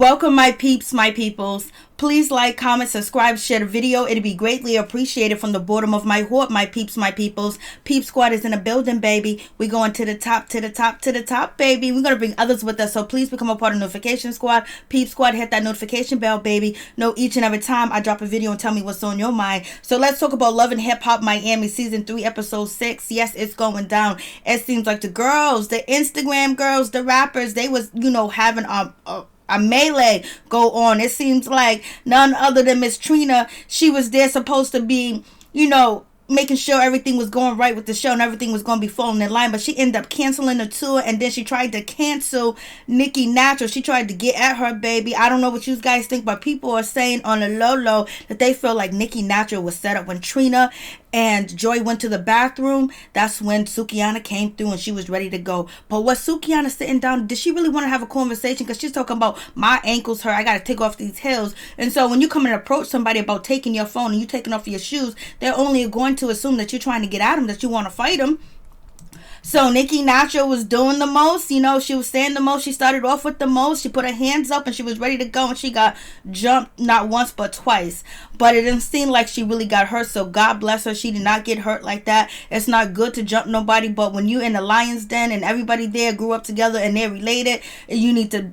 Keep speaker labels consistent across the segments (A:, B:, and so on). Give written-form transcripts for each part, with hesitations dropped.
A: Welcome, my peeps, my peoples. Please like, comment, subscribe, share the video. It'd be greatly appreciated from the bottom of my heart, my peeps, my peoples. Peep Squad is in the building, baby. We going to the top, to the top, to the top, baby. We're going to bring others with us, so please become a part of the notification squad. Peep Squad, hit that notification bell, baby. Know each and every time I drop a video and tell me what's on your mind. So let's talk about Love and Hip Hop Miami Season 3, Episode 6. Yes, it's going down. It seems like the girls, the Instagram girls, the rappers, they was, having a melee go on. It seems like none other than Miss Trina, she was there supposed to be, making sure everything was going right with the show and everything was going to be falling in line, but she ended up canceling the tour, and then she tried to cancel Nicki Natural. She tried to get at her, baby. I don't know what you guys think, but people are saying on the low that they feel like Nicki Natural was set up. When Trina and Joy went to the bathroom, that's when Sukihana came through and she was ready to go. But was Sukihana sitting down? Did she really want to have a conversation? Because she's talking about, my ankles hurt, I got to take off these heels. And so when you come and approach somebody about taking your phone and you taking off your shoes, they're only going to assume that you're trying to get at them, that you want to fight them. So Nicki Natural was doing the most, she was saying the most. She started off with the most. She put her hands up and she was ready to go, and she got jumped not once but twice. But it didn't seem like she really got hurt, so God bless her. She did not get hurt like that. It's not good to jump nobody, but when you in the lion's den and everybody there grew up together and they're related, you need to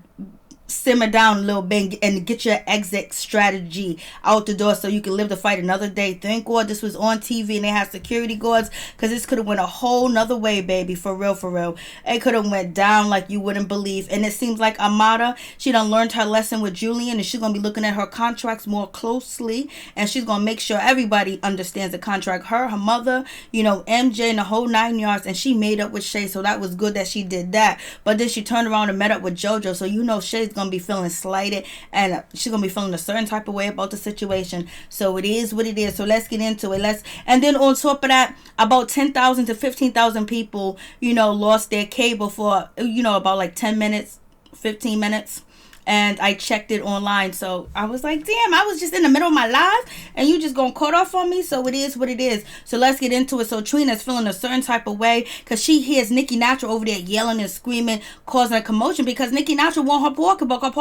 A: simmer down a little bit and get your exit strategy out the door so you can live to fight another day. Thank God this was on TV and they had security guards, because this could have went a whole nother way, baby. For real. It could have went down like you wouldn't believe. And it seems like Amada, she done learned her lesson with Julian, and she's gonna be looking at her contracts more closely, and she's gonna make sure everybody understands the contract. Her mother, MJ, and the whole 9 yards, and she made up with Shay, so that was good that she did that. But then she turned around and met up with JoJo, so Shay's gonna be feeling slighted, and she's gonna be feeling a certain type of way about the situation. So it is what it is. So let's get into it. And then on top of that, about 10,000 to 15,000 people lost their cable for about like 10 minutes, 15 minutes. And I checked it online, so I was like, damn, I was just in the middle of my live and you just gonna cut off on me. So it is what it is. So let's get into it. So Trina's feeling a certain type of way because she hears Nicki Natural over there yelling and screaming, causing a commotion, because Nicki Natural want her pocketbook, her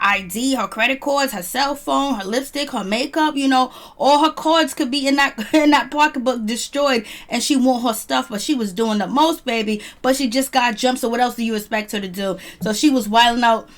A: ID, her credit cards, her cell phone, her lipstick, her makeup, all her cards could be in that pocketbook destroyed, and she want her stuff. But she was doing the most, baby, but she just got jumped, so what else do you expect her to do? So she was wilding out,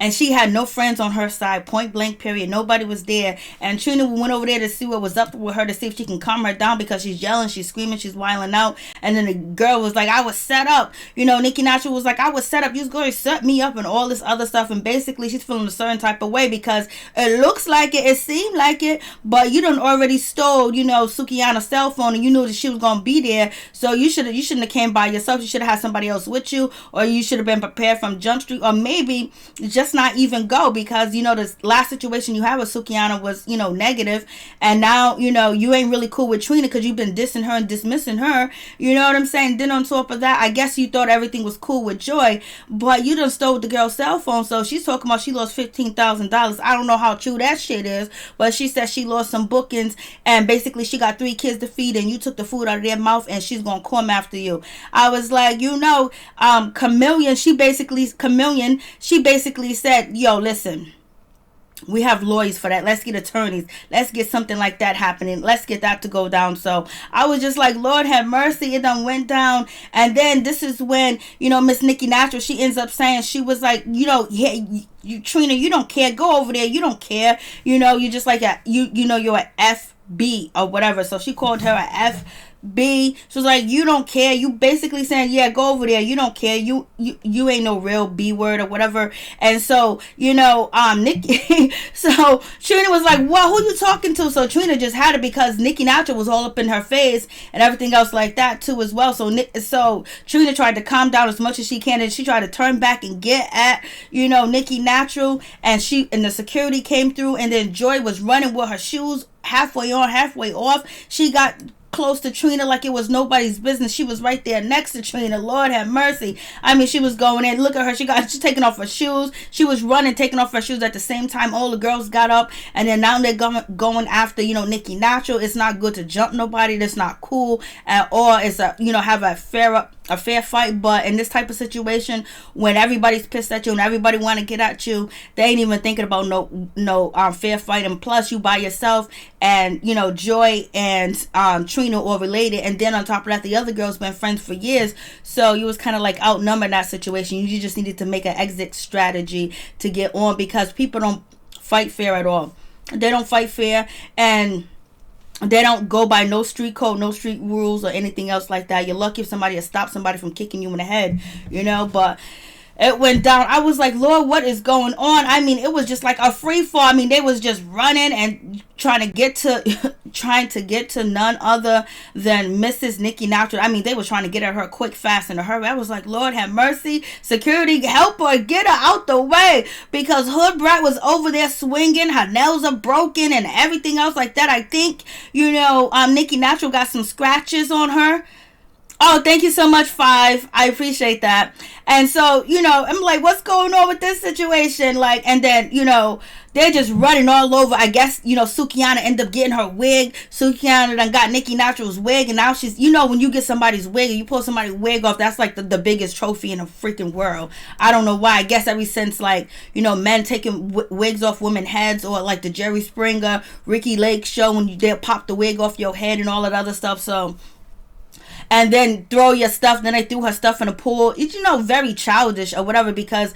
A: and she had no friends on her side, point blank, period. Nobody was there. And Trina went over there to see what was up with her, to see if she can calm her down, because she's yelling, she's screaming, she's wilding out. And then the girl was like, I was set up. Nicki Natural was like, I was set up. You was going to set me up and all this other stuff. And basically, she's feeling a certain type of way because it looks like it seemed like it, but you done already stole, Sukihana's cell phone, and you knew that she was going to be there. So you shouldn't have came by yourself. You should have had somebody else with you, or you should have been prepared from Jump Street, or maybe just not even go, because the last situation you had with Sukihana was negative, and now you ain't really cool with Trina because you've been dissing her and dismissing her, you know what I'm saying? Then on top of that, I guess you thought everything was cool with Joy, but you done stole the girl's cell phone. So she's talking about she lost $15,000. I don't know how true that shit is, but she said she lost some bookings, and basically she got 3 kids to feed, and you took the food out of their mouth, and she's gonna come after you. I was like, Chameleon, she basically said, yo, listen, we have lawyers for that. Let's get attorneys. Let's get something like that happening. Let's get that to go down. So I was just like, Lord have mercy. It done went down. And then this is when, Miss Nicki Natural, she ends up saying, she was like, Trina, you don't care. Go over there. You don't care. You just like, you're an FB or whatever. So she called her a FB. She was like, you don't care. You basically saying, yeah, go over there. You don't care. You ain't no real B word or whatever. And so, Nicki, so Trina was like, well, who you talking to? So Trina just had it because Nicki Natural was all up in her face and everything else like that too as well. So Trina tried to calm down as much as she can, and she tried to turn back and get at, Nicki Natural, and the security came through, and then Joy was running with her shoes halfway on, halfway off. She got close to Trina like it was nobody's business. She was right there next to Trina. Lord have mercy. I mean, she was going in. Look at her. She's taking off her shoes. She was running, taking off her shoes at the same time. All the girls got up, and then now they're going after, Nicki Natural. It's not good to jump nobody. That's not cool at all. It's have a fair up a fair fight. But in this type of situation, when everybody's pissed at you and everybody want to get at you, they ain't even thinking about no fair fight. And plus, you by yourself, and you know, Joy and Trina all related, and then on top of that, the other girl's been friends for years, so you was kind of like outnumbered in that situation. You just needed to make an exit strategy to get on, because people don't fight fair at all. They don't fight fair, and they don't go by no street code, no street rules, or anything else like that. You're lucky if somebody will stop somebody from kicking you in the head, you know. But it went down. I was like, Lord, what is going on? I mean, it was just like a free fall. I mean, they was just running and trying to get to none other than Mrs. Nikki Natural. I mean, they were trying to get at her quick, fast, in a hurry. I was like, Lord have mercy. Security, help her, get her out the way, because Hood Brat was over there swinging. Her nails are broken and everything else like that. I think, you know, Nikki Natural got some scratches on her. Oh, thank you so much, 5. I appreciate that. And so, you know, I'm like, what's going on with this situation? Like, and then, you know, they're just running all over. I guess, you know, Sukiana ended up getting her wig. Sukiana done got Nikki Natural's wig, and now she's, you know, when you get somebody's wig, or you pull somebody's wig off, that's like the biggest trophy in the freaking world. I don't know why. I guess ever since, like, you know, men taking wigs off women's heads, or like the Jerry Springer, Ricky Lake show, when they'll pop the wig off your head and all that other stuff. So, and then throw your stuff. Then they threw her stuff in the pool. It's, you know, very childish or whatever, because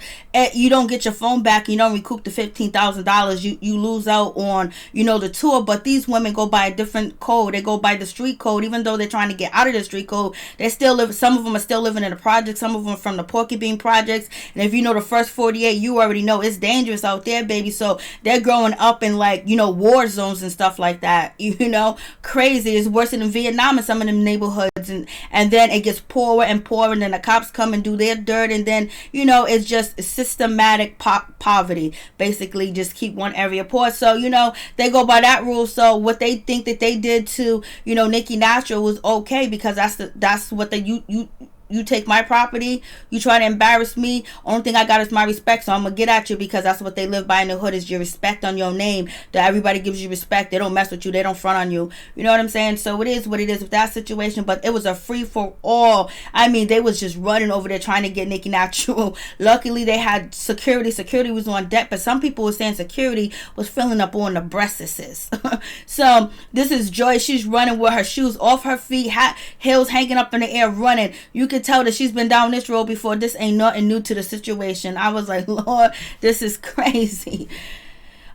A: you don't get your phone back. You don't recoup the $15,000. You lose out on, you know, the tour. But these women go by a different code. They go by the street code. Even though they're trying to get out of the street code, they still live. Some of them are still living in the projects. Some of them are from the Porky Bean projects. And if you know the first 48, you already know it's dangerous out there, baby. So they're growing up in, like, you know, war zones and stuff like that. You know, crazy. It's worse than Vietnam in some of them neighborhoods. And then it gets poorer and poorer, and then the cops come and do their dirt, and then, you know, it's just systematic poverty. Basically, just keep one area poor. So, you know, they go by that rule. So what they think that they did to, you know, Nikki Natural was okay, because that's what they you take my property, you try to embarrass me, only thing I got is my respect, so I'm gonna get at you, because that's what they live by in the hood, is your respect on your name, that everybody gives you respect. They don't mess with you, they don't front on you, you know what I'm saying? So it is what it is with that situation. But it was a free for all. I mean, they was just running over there trying to get Nikki Natural. Luckily they had security was on deck, but some people were saying security was filling up on the breasts. So this is Joy. She's running with her shoes off her feet, heels hanging up in the air, running. You can tell that she's been down this road before. This ain't nothing new to the situation. I was like, Lord, this is crazy.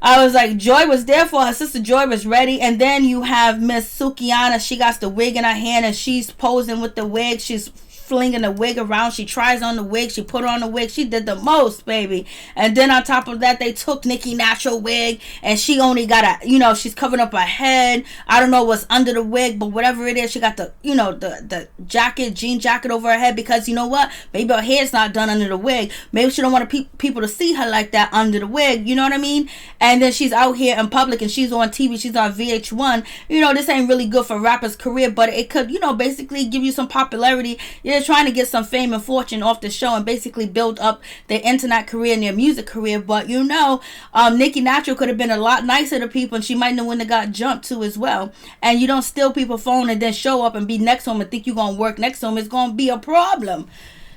A: I was like, Joy was there for her sister. Joy was ready. And then you have Miss Sukiana. She got the wig in her hand, and she's posing with the wig. She's flinging the wig around. She tries on the wig. She put on the wig. She did the most, baby. And then on top of that, they took Nikki Natural wig, and she only got a, you know, she's covering up her head. I don't know what's under the wig, but whatever it is, she got the, you know, the jacket, jean jacket over her head, because you know what? Maybe her hair's not done under the wig. Maybe she don't want people to see her like that under the wig. You know what I mean? And then she's out here in public, and she's on TV. She's on VH1. You know, this ain't really good for rappers' career, but it could, you know, basically give you some popularity. They're trying to get some fame and fortune off the show, and basically build up their internet career and their music career. But you know, Nikki Natural could have been a lot nicer to people, and she might know when they got jumped to as well. And you don't steal people's phone and then show up and be next to them and think you're gonna work next to them. It's gonna be a problem.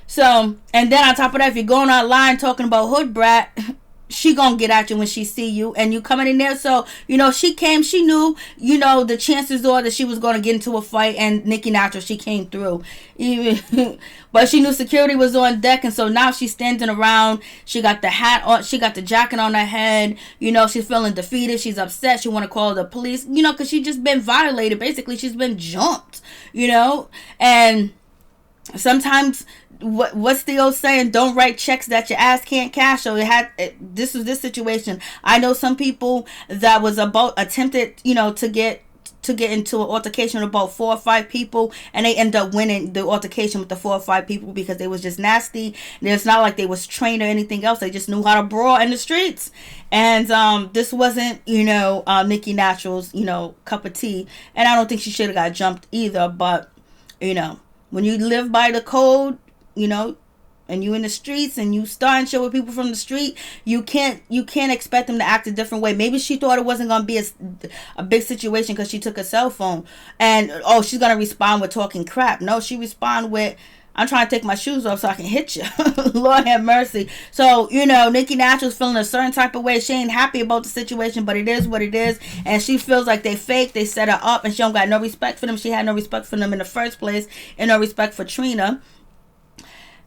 A: So, and then on top of that, if you're going online talking about Hood Brat, she gonna get at you when she see you, and you coming in there. So, you know, she came, she knew, you know, the chances are that she was gonna get into a fight, and Nikki Natural, she came through. Even but she knew security was on deck, and so now she's standing around. She got the hat on, she got the jacket on her head. You know, she's feeling defeated, she's upset, she wanna call the police, you know, because she just been violated. Basically, she's been jumped, you know. And sometimes, what's the old saying? Don't write checks that your ass can't cash. So this was this situation. I know some people that was attempted, you know, to get into an altercation with about 4 or 5 people, and they end up winning the altercation with the 4 or 5 people, because they was just nasty. And it's not like they was trained or anything else. They just knew how to brawl in the streets. And this wasn't, you know, Nikki Natural's, you know, cup of tea. And I don't think she should have got jumped either. But, you know, when you live by the code, you know, and you in the streets, and you starting shit with people from the street, you can't expect them to act a different way. Maybe she thought it wasn't gonna be a big situation because she took a cell phone, and she's gonna respond with talking crap. No, she respond with, I'm trying to take my shoes off so I can hit you. Lord have mercy. So, Nikki Natural's feeling a certain type of way. She ain't happy about the situation, but it is what it is. And she feels like they fake. They set her up, and she don't got no respect for them. She had no respect for them in the first place, and no respect for Trina.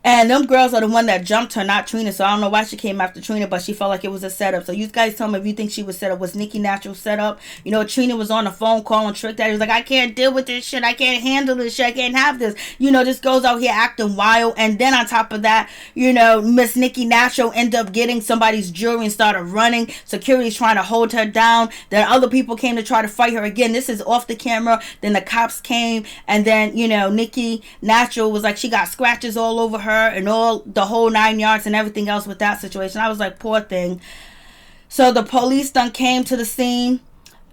A: And them girls are the one that jumped her, not Trina. So I don't know why she came after Trina, but she felt like it was a setup. So you guys tell me if you think she was set up. Was Nikki Natural set up? Trina was on the phone calling Trick Daddy. He was like, I can't deal with this shit. I can't handle this shit. I can't have this. This goes out here acting wild. And then on top of that, Miss Nikki Natural ended up getting somebody's jewelry and started running. Security's trying to hold her down. Then other people came to try to fight her again. This is off the camera. Then the cops came. And then, Nikki Natural was like, she got scratches all over her and all the whole 9 yards and everything else with that situation. I was like, poor thing. So the police done came to the scene,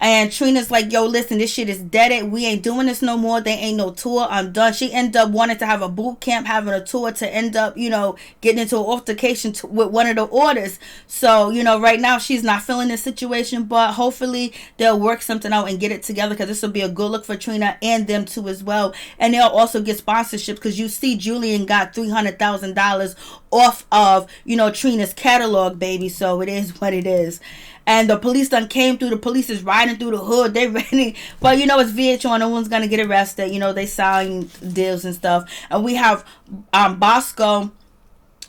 A: and Trina's like, yo, listen, this shit is dead. We ain't doing this no more. There ain't no tour. I'm done. She ended up wanting to have a boot camp, having a tour to end up, getting into an altercation with one of the orders. So, right now she's not feeling this situation, but hopefully they'll work something out and get it together, because this will be a good look for Trina and them too as well. And they'll also get sponsorship, because you see Julian got $300,000 off of, Trina's catalog, baby. So it is what it is. And the police done came through. The police is riding through the hood. They ready. But, it's VH1. No one's going to get arrested. They sign deals and stuff. And we have Bosco,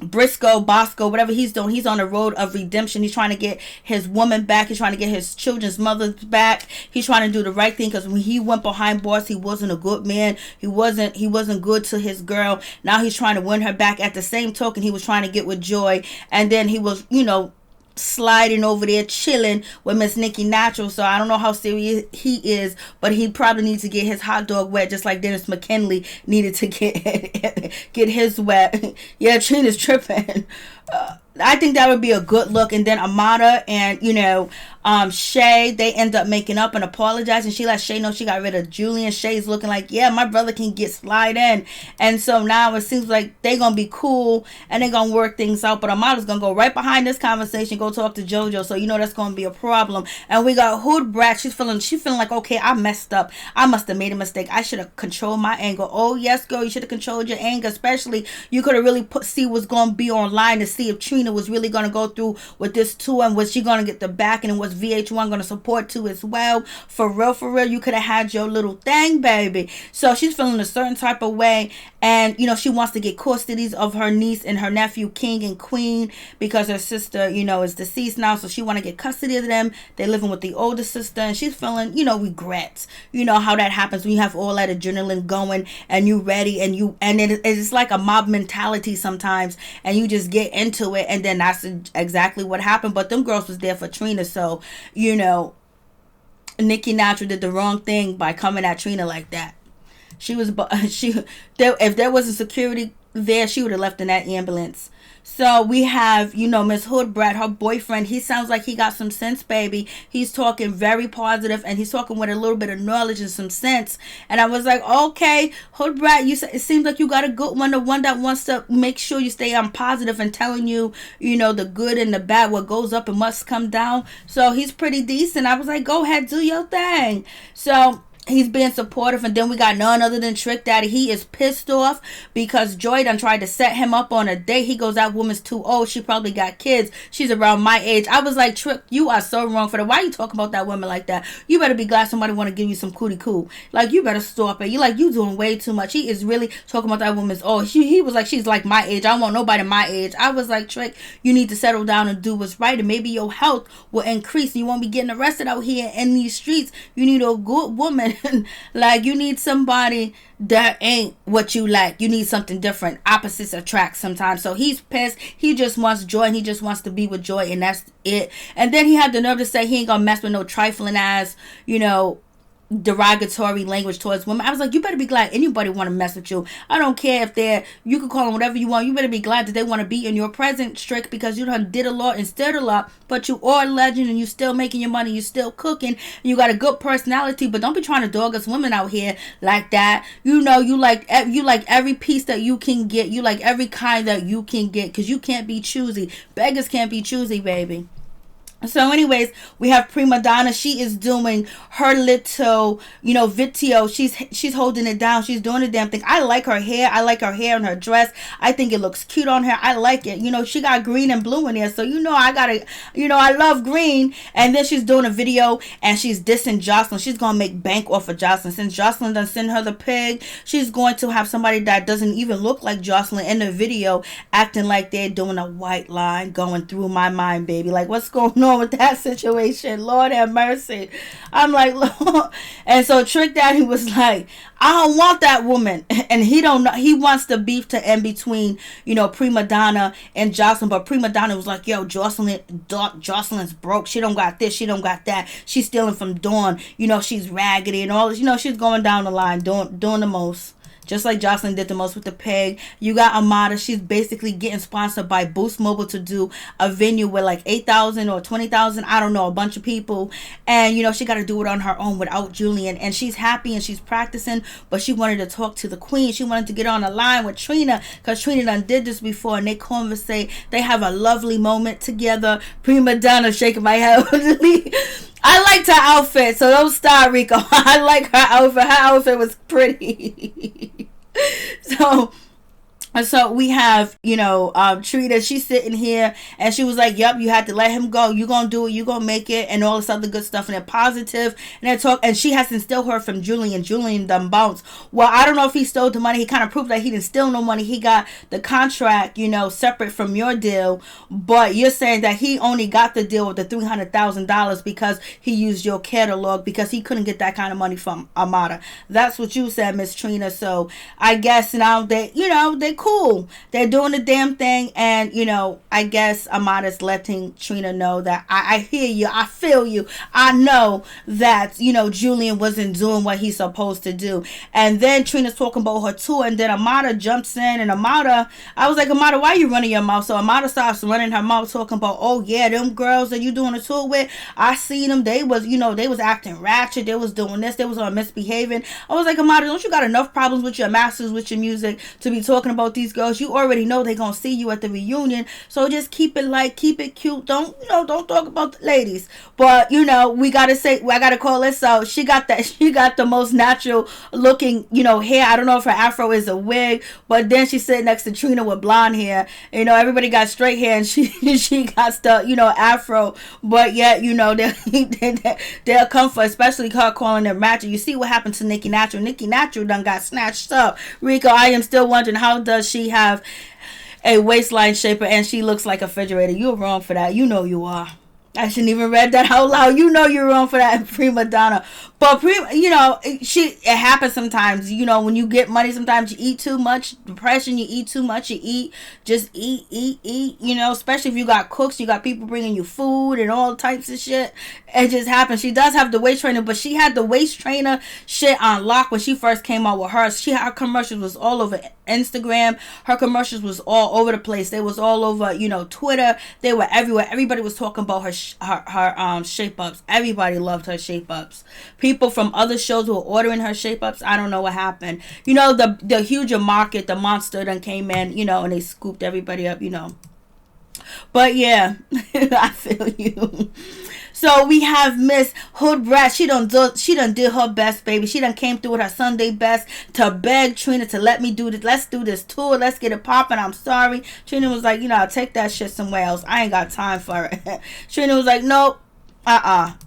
A: whatever he's doing. He's on the road of redemption. He's trying to get his woman back. He's trying to get his children's mother back. He's trying to do the right thing, because when he went behind bars, he wasn't a good man. He wasn't good to his girl. Now he's trying to win her back. At the same token, he was trying to get with Joy. And then he was, sliding over there, chilling with Miss Nikki Natural. So I don't know how serious he is, but he probably needs to get his hot dog wet, just like Dennis McKinley needed to get his wet. Yeah, Trina's tripping. I think that would be a good look. And then Amada and Shay, they end up making up and apologizing. She let Shay know she got rid of Julian. Shay's looking like, yeah, my brother can slide in. And so now it seems like they're gonna be cool and they're gonna work things out. But Amada's gonna go right behind this conversation, go talk to JoJo. So that's gonna be a problem. And we got Hood Brat. She's feeling like, okay, I messed up. I must have made a mistake. I should have controlled my anger. Oh yes, girl, you should have controlled your anger. Especially, you could have really see what's gonna be online to see if Trina was really gonna go through with this tour, and was she gonna get the backing, and was VH1 gonna support too as well. For real, you could have had your little thing, baby. So she's feeling a certain type of way, and she wants to get custody of her niece and her nephew, King and Queen, because her sister is deceased now. So she want to get custody of them. They're living with the older sister, and she's feeling regrets. How that happens when you have all that adrenaline going and you ready, and it's like a mob mentality sometimes, and you just get into it, and then that's exactly what happened. But them girls was there for Trina. So Nikki Natural did the wrong thing by coming at Trina like that. If there wasn't security there, she would have left in that ambulance. So we have, Miss Hood Brat, her boyfriend. He sounds like he got some sense, baby. He's talking very positive, and he's talking with a little bit of knowledge and some sense. And I was like, okay, Hood Brat, it seems like you got a good one, the one that wants to make sure you stay on positive and telling you, the good and the bad, what goes up and must come down. So he's pretty decent. I was like, go ahead, do your thing. So he's being supportive. And then we got none other than Trick Daddy. He is pissed off because Joy done tried to set him up on a date. He goes, that woman's too old. She probably got kids. She's around my age. I was like, Trick, you are so wrong for that. Why are you talking about that woman like that? You better be glad somebody want to give you some cootie coo. Like, you better stop it. You doing way too much. He is really talking about that woman's old. He was like, she's like my age. I don't want nobody my age. I was like, Trick, you need to settle down and do what's right, and maybe your health will increase. You won't be getting arrested out here in these streets. You need a good woman. Like, you need somebody that ain't what you like. You need something different. Opposites attract sometimes. So he's pissed. He just wants Joy, and he just wants to be with Joy, and that's it. And then he had the nerve to say he ain't gonna mess with no trifling ass, derogatory language towards women. I was like, you better be glad anybody want to mess with you. I don't care if you can call them whatever you want. You better be glad that they want to be in your presence, Trick, because you done did a lot and stirred a lot, but you are a legend, and you still making your money. You still cooking, and you got a good personality. But don't be trying to dog us women out here like that. You like every piece that you can get. You like every kind that you can get, because you can't be choosy. Beggars can't be choosy, baby. So anyways, we have Prima Donna. She is doing her little, video. She's holding it down. She's doing the damn thing. I like her hair. I like her hair and her dress. I think it looks cute on her. I like it. She got green and blue in there. So I gotta, I love green. And then she's doing a video and she's dissing Jocelyn. She's gonna make bank off of Jocelyn. Since Jocelyn done send her the pig, she's going to have somebody that doesn't even look like Jocelyn in the video acting like they're doing a white line going through my mind, baby. Like, what's going on with that situation? Lord have mercy. I'm like, Lord. And so Trick Daddy was like, I don't want that woman. And he don't know. He wants the beef to end between, Prima Donna and Jocelyn. But Prima Donna was like, yo, Jocelyn's broke. She don't got this. She don't got that. She's stealing from Dawn. She's raggedy and all this. She's going down the line, doing the most. Just like Jocelyn did the most with the pig. You got Amada. She's basically getting sponsored by Boost Mobile to do a venue with like 8,000 or 20,000. I don't know, a bunch of people. And, she got to do it on her own without Julian. And she's happy and she's practicing. But she wanted to talk to the queen. She wanted to get on the line with Trina. Because Trina done did this before. And they conversate. They have a lovely moment together. Prima Donna shaking my head. I liked her outfit, so don't start, Rico. I like her outfit. Her outfit was pretty. So we have, Trina. She's sitting here and she was like, yep, you had to let him go. You gonna do it. You gonna make it, and all this other good stuff. And they're positive and they talk. And she hasn't still heard from Julian. Julian done bounced. Well, I don't know if he stole the money. He kind of proved that he didn't steal no money. He got the contract, separate from your deal. But you're saying that he only got the deal with the $300,000 because he used your catalog, because he couldn't get that kind of money from Amada. That's what you said, Miss Trina. So I guess now they cool. They're doing the damn thing. And, I guess Amada's letting Trina know that I hear you. I feel you. I know that, Julian wasn't doing what he's supposed to do. And then Trina's talking about her tour. And then Amada jumps in. And I was like, Amada, why are you running your mouth? So Amada starts running her mouth talking about, oh, yeah, them girls that you doing a tour with, I seen them. They was, they was acting ratchet. They was doing this. They was misbehaving. I was like, Amada, don't you got enough problems with your masters, with your music, to be talking about these girls? You already know they're gonna see you at the reunion, so just keep it light, keep it cute. Don't talk about the ladies. But I gotta call this out. She got the most natural looking hair. I don't know if her afro is a wig, but then she's sitting next to Trina with blonde hair. Everybody got straight hair and she got the afro. But yet they'll come for, especially her calling them ratchet. You see what happened to Nikki Natural. Nikki Natural done got snatched up. Rico, I am still wondering, how does she have a waistline shaper and she looks like a refrigerator? You're wrong for that. You are. I shouldn't even read that out loud. You're wrong for that, Prima Donna. But it happens sometimes. When you get money, sometimes you eat too much. Depression, you eat too much. You eat. Especially if you got cooks, you got people bringing you food and all types of shit. It just happens. She does have the waist trainer, but she had the waist trainer shit on lock when she first came out with her. Her commercials was all over Instagram. Her commercials was all over the place. They was all over, Twitter. They were everywhere. Everybody was talking about her shape ups. Everybody loved her shape ups. People from other shows were ordering her shape ups. I don't know what happened. The huger market, the monster done came in, and they scooped everybody up, But yeah, I feel you. So we have Miss Hood Rat. She done did her best, baby. She done came through with her Sunday best to beg Trina to let me do this. Let's do this tour. Let's get it popping. I'm sorry. Trina was like, I'll take that shit somewhere else. I ain't got time for it. Trina was like, nope.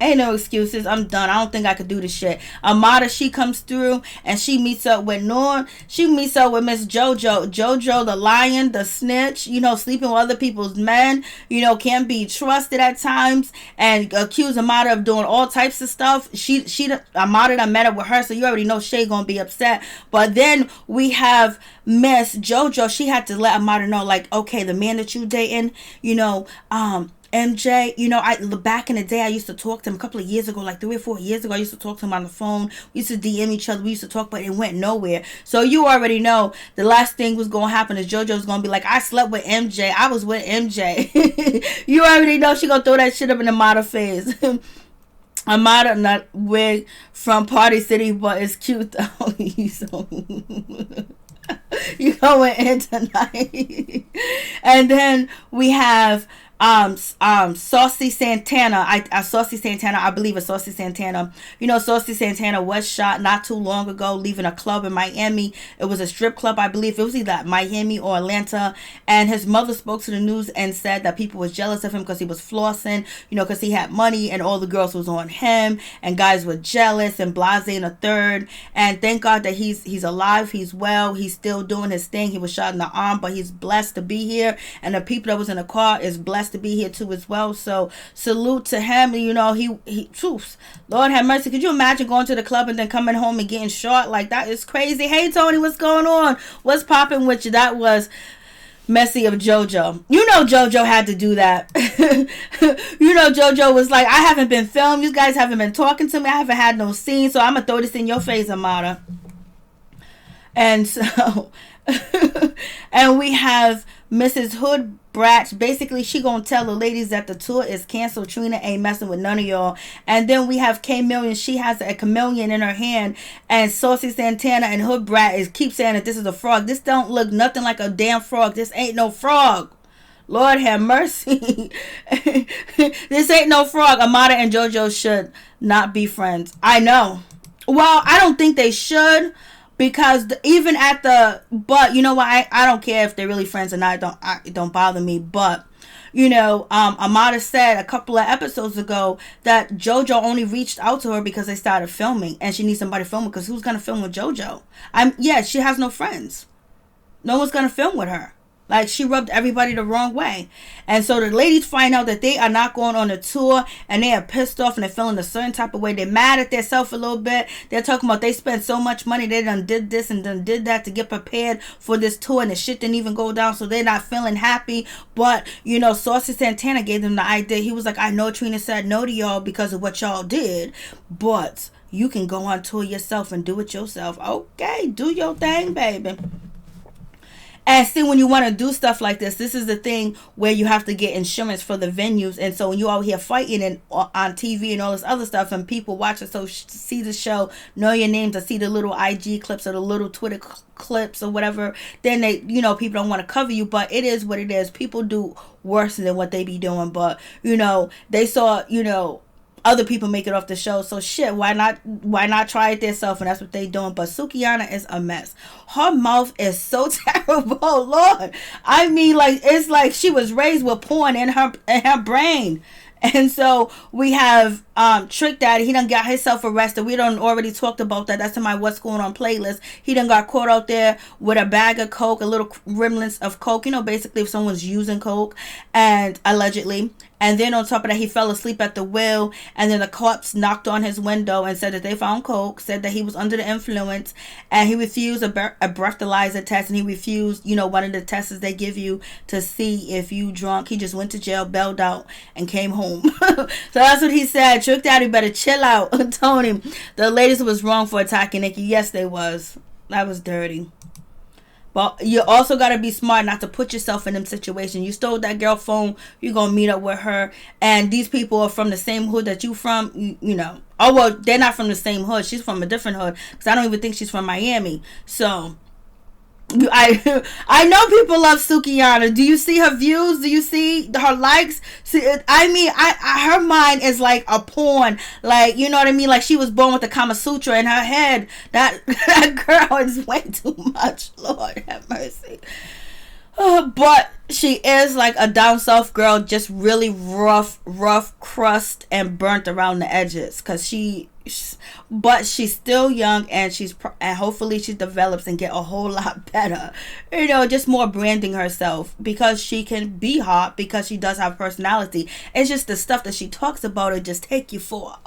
A: Ain't no excuses. I'm done. I don't think I could do this shit. Amada, she comes through and she meets up with Norm. She meets up with Miss Jojo. Jojo, the lion, the snitch, sleeping with other people's men, can't be trusted at times, and accuse Amada of doing all types of stuff. Amada done met up with her, so you already know Shay gonna be upset. But then we have Miss Jojo. She had to let Amada know, like, okay, the man that you dating, MJ, back in the day, I used to talk to him a couple of years ago, like 3 or 4 years ago. I used to talk to him on the phone. We used to DM each other. We used to talk, but it went nowhere. So you already know the last thing was going to happen is JoJo's going to be like, I slept with MJ. I was with MJ. You already know she going to throw that shit up in the Amada face. Amada, not wig from Party City, but it's cute though. You going in tonight. And then we have Saucy Santana. Saucy Santana, I believe it's Saucy Santana. You know, Saucy Santana was shot not too long ago, leaving a club in Miami. It was a strip club, I believe. It was either Miami or Atlanta. And his mother spoke to the news and said that people was jealous of him because he was flossing, you know, because he had money and all the girls was on him and guys were jealous and blase in a third. And thank God that he's alive, he's well, he's still doing his thing. He was shot in the arm, but he's blessed to be here. And the people that was in the car is blessed to be here too as well. So salute to him. You know, he truths. Lord have mercy. Could you imagine going to the club and then coming home and getting shot? Like, that is crazy. Hey Tony, what's going on? What's popping with you? That was messy of JoJo. You know JoJo had to do that. You know JoJo was like, I haven't been filmed. You guys haven't been talking to me. I haven't had no scene. So I'm going to throw this in your face, Amada. And so, and we have Mrs. Hood Bratch. Basically, she gonna tell the ladies that the tour is canceled. Trina ain't messing with none of y'all. And then we have K Million. She has a chameleon in her hand. And Saucy Santana and Hood Brat keep saying that this is a frog. This don't look nothing like a damn frog. This ain't no frog. Lord have mercy. This ain't no frog. Amada and JoJo should not be friends. I know. Well, I don't think they should. Because even at the, but you know what, I don't care if they're really friends or not. It don't bother me. But, you know, Amada said a couple of episodes ago that JoJo only reached out to her because they started filming. And she needs somebody to film because who's going to film with JoJo? Yeah, she has no friends. No one's going to film with her. Like, she rubbed everybody the wrong way. And so the ladies find out that they are not going on a tour and they are pissed off and they're feeling a certain type of way. They're mad at themselves a little bit. They're talking about they spent so much money. They done did this and done did that to get prepared for this tour and the shit didn't even go down. So they're not feeling happy. But, you know, Saucy Santana gave them the idea. He was like, I know Trina said no to y'all because of what y'all did. But you can go on tour yourself and do it yourself. Okay, do your thing, baby. And see, when you want to do stuff like this is the thing where you have to get insurance for the venues. And so when you out here fighting and on TV and all this other stuff and people watch it, so see the show, know your names, or see the little IG clips or the little Twitter clips or whatever, then they, you know, people don't want to cover you. But it is what it is. People do worse than what they be doing. But, you know, they saw, you know, other people make it off the show, so shit, why not try it themselves? And that's what they doing. But Sukihana is a mess. Her mouth is so terrible, Lord. I mean, like, it's like she was raised with porn in her brain. And so we have Trick Daddy. He done got himself arrested. We done already talked about that. That's in my What's Going On playlist. He done got caught out there with a bag of coke, a little remnants of coke. You know, basically if someone's using coke, and allegedly. And then on top of that, he fell asleep at the wheel. And then the cops knocked on his window and said that they found coke. Said that he was under the influence. And he refused a breathalyzer test. And he refused, you know, one of the tests they give you to see if you drunk. He just went to jail, bailed out, and came home. So that's what he said. Trick Daddy better chill out. Tony, the ladies was wrong for attacking Nikki. Yes, they was. That was dirty. But you also got to be smart not to put yourself in them situations. You stole that girl phone, you're going to meet up with her. And these people are from the same hood that you from, you know. Oh, well, they're not from the same hood. She's from a different hood. Because I don't even think she's from Miami. So, I know people love Sukihana. Do you see her views? Do you see her likes? See, I mean, her mind is like a porn. Like, you know what I mean? Like, she was born with the Kama Sutra in her head. That girl is way too much. Lord have mercy. But she is like a down south girl, just really rough crust and burnt around the edges. But she's still young, and and hopefully she develops and get a whole lot better. You know, just more branding herself, because she can be hot, because she does have personality. It's just the stuff that she talks about it just take you for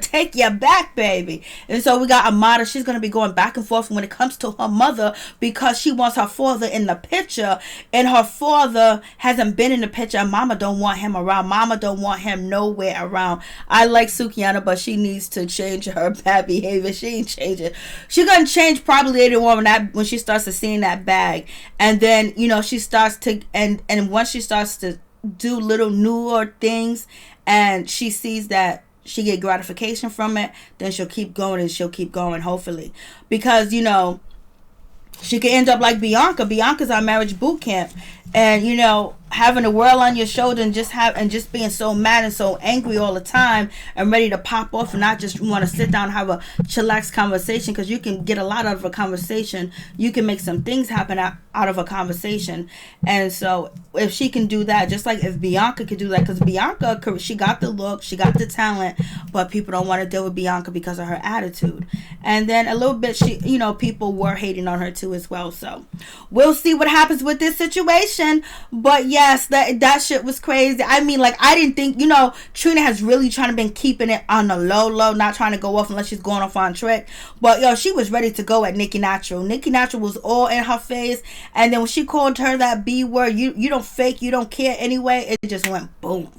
A: take you back, baby. And so we got Amada. She's going to be going back and forth when it comes to her mother, because she wants her father in the picture, and her father hasn't been in the picture, and mama don't want him around. Mama don't want him nowhere around. I like Sukihana, but she needs to change her bad behavior. She ain't changing. She gonna change probably later on when she starts to see that bag, and then, you know, she starts to and once she starts to do little newer things, and she sees that she get gratification from it, then she'll keep going, and she'll keep going, hopefully, because, you know, she could end up like Bianca. Bianca's on marriage boot camp, and having the world on your shoulder and just being so mad and so angry all the time and ready to pop off and not just want to sit down and have a chillax conversation, because you can get a lot out of a conversation. You can make some things happen out of a conversation. And so if she can do that, just like if Bianca could do that, because Bianca, she got the look, she got the talent, but people don't want to deal with Bianca because of her attitude. And then a little bit, people were hating on her too as well. So we'll see what happens with this situation. But yes, that shit was crazy. I mean, like, I didn't think, Trina has really trying to been keeping it on the low, not trying to go off unless she's going off on trick. But she was ready to go at Nicki Natural. Nicki Natural was all in her face. And then when she called her that B word, you don't fake, you don't care anyway, it just went boom.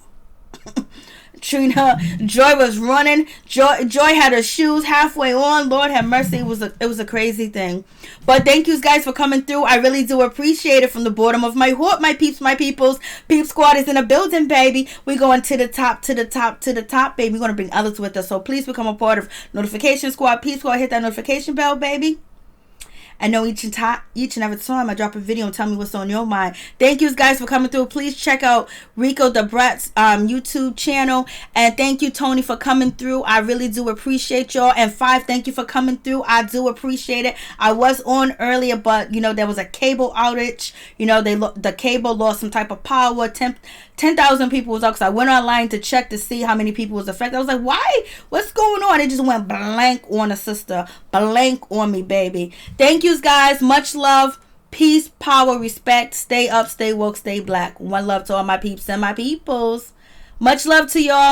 A: Trina, Joy was running. Joy had her shoes halfway on. Lord have mercy. It was a crazy thing. But thank you guys for coming through. I really do appreciate it from the bottom of my heart, my peeps, my peoples. Peep Squad is in the building, baby. We're going to the top, to the top, to the top, baby. We're going to bring others with us. So please become a part of Notification Squad. Peep Squad, hit that notification bell, baby. I know each and every time I drop a video and tell me what's on your mind. Thank you guys for coming through. Please check out Rico the Brat's YouTube channel. And thank you, Tony, for coming through. I really do appreciate y'all. And 5, thank you for coming through. I do appreciate it. I was on earlier, but there was a cable outage. The cable lost some type of power. 10,000 people was out, because I went online to check to see how many people was affected. I was like, why? What's going on? It just went blank on a sister. Blank on me, baby. Thank you, guys. Much love. Peace, power, respect. Stay up, stay woke, stay black. One love to all my peeps and my peoples. Much love to y'all.